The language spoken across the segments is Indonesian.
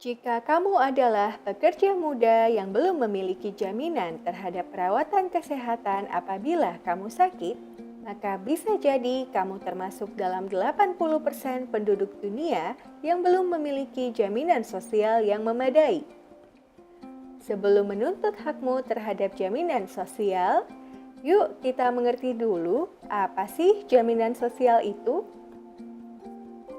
Jika kamu adalah pekerja muda yang belum memiliki jaminan terhadap perawatan kesehatan apabila kamu sakit, maka bisa jadi kamu termasuk dalam 80% penduduk dunia yang belum memiliki jaminan sosial yang memadai. Sebelum menuntut hakmu terhadap jaminan sosial, yuk kita mengerti dulu apa sih jaminan sosial itu?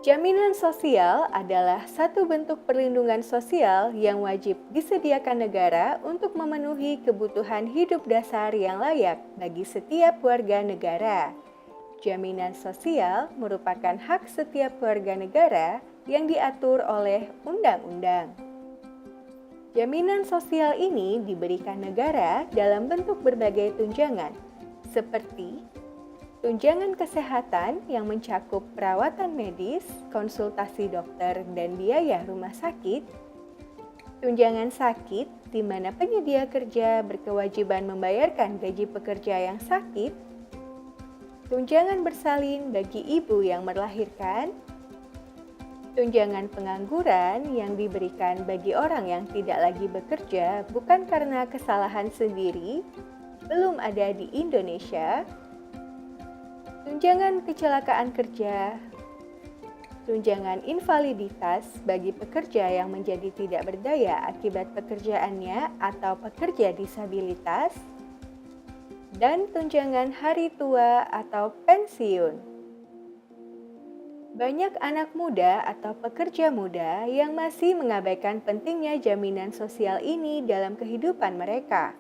Jaminan sosial adalah satu bentuk perlindungan sosial yang wajib disediakan negara untuk memenuhi kebutuhan hidup dasar yang layak bagi setiap warga negara. Jaminan sosial merupakan hak setiap warga negara yang diatur oleh undang-undang. Jaminan sosial ini diberikan negara dalam bentuk berbagai tunjangan, seperti tunjangan kesehatan yang mencakup perawatan medis, konsultasi dokter, dan biaya rumah sakit. Tunjangan sakit, di mana penyedia kerja berkewajiban membayarkan gaji pekerja yang sakit. Tunjangan bersalin bagi ibu yang melahirkan. Tunjangan pengangguran yang diberikan bagi orang yang tidak lagi bekerja bukan karena kesalahan sendiri, belum ada di Indonesia. Tunjangan kecelakaan kerja, tunjangan invaliditas bagi pekerja yang menjadi tidak berdaya akibat pekerjaannya atau pekerja disabilitas, dan tunjangan hari tua atau pensiun. Banyak anak muda atau pekerja muda yang masih mengabaikan pentingnya jaminan sosial ini dalam kehidupan mereka.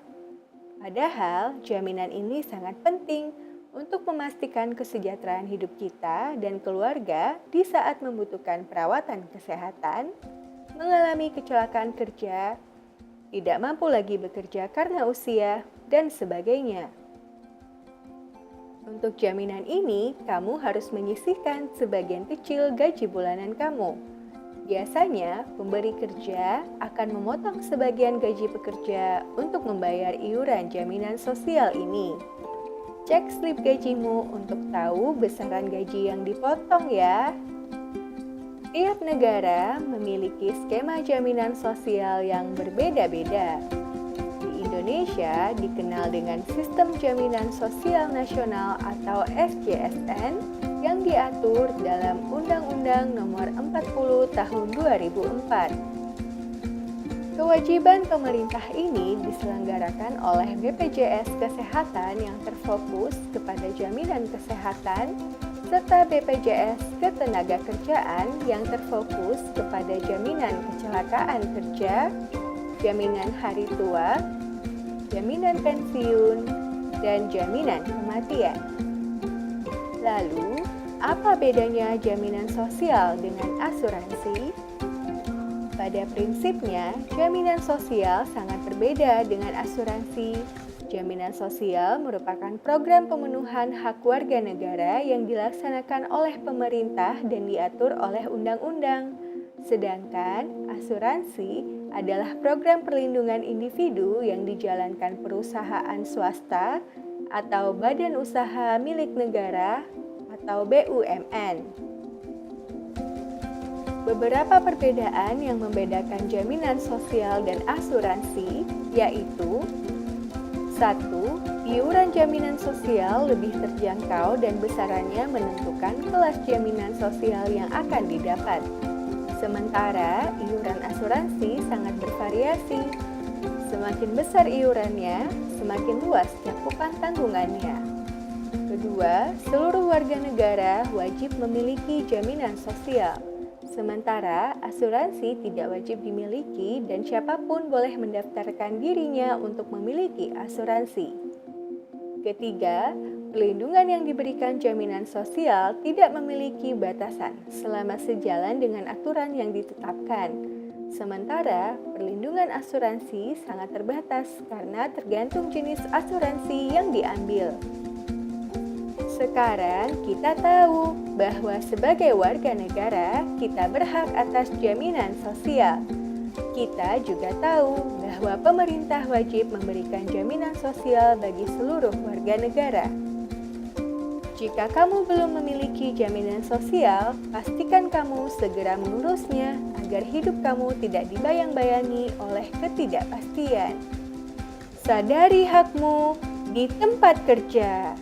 Padahal jaminan ini sangat penting untuk memastikan kesejahteraan hidup kita dan keluarga di saat membutuhkan perawatan kesehatan, mengalami kecelakaan kerja, tidak mampu lagi bekerja karena usia, dan sebagainya. Untuk jaminan ini, kamu harus menyisihkan sebagian kecil gaji bulanan kamu. Biasanya, pemberi kerja akan memotong sebagian gaji pekerja untuk membayar iuran jaminan sosial ini. Cek slip gajimu untuk tahu besaran gaji yang dipotong ya. Tiap negara memiliki skema jaminan sosial yang berbeda-beda. Di Indonesia dikenal dengan Sistem Jaminan Sosial Nasional atau SJSN yang diatur dalam Undang-Undang Nomor 40 Tahun 2004. Kewajiban pemerintah ini diselenggarakan oleh BPJS Kesehatan yang terfokus kepada jaminan kesehatan, serta BPJS Ketenagakerjaan yang terfokus kepada jaminan kecelakaan kerja, jaminan hari tua, jaminan pensiun, dan jaminan kematian. Lalu, apa bedanya jaminan sosial dengan asuransi? Pada prinsipnya, jaminan sosial sangat berbeda dengan asuransi. Jaminan sosial merupakan program pemenuhan hak warga negara yang dilaksanakan oleh pemerintah dan diatur oleh undang-undang. Sedangkan asuransi adalah program perlindungan individu yang dijalankan perusahaan swasta atau badan usaha milik negara atau BUMN. Beberapa perbedaan yang membedakan jaminan sosial dan asuransi yaitu: 1. Iuran jaminan sosial lebih terjangkau dan besarannya menentukan kelas jaminan sosial yang akan didapat. Sementara iuran asuransi sangat bervariasi. Semakin besar iurannya, semakin luas cakupan tanggungannya. Kedua, seluruh warga negara wajib memiliki jaminan sosial. Sementara asuransi tidak wajib dimiliki dan siapapun boleh mendaftarkan dirinya untuk memiliki asuransi. Ketiga, perlindungan yang diberikan jaminan sosial tidak memiliki batasan selama sejalan dengan aturan yang ditetapkan. Sementara perlindungan asuransi sangat terbatas karena tergantung jenis asuransi yang diambil. Sekarang kita tahu bahwa sebagai warga negara, kita berhak atas jaminan sosial. Kita juga tahu bahwa pemerintah wajib memberikan jaminan sosial bagi seluruh warga negara. Jika kamu belum memiliki jaminan sosial, pastikan kamu segera mengurusnya agar hidup kamu tidak dibayang-bayangi oleh ketidakpastian. Sadari hakmu di tempat kerja.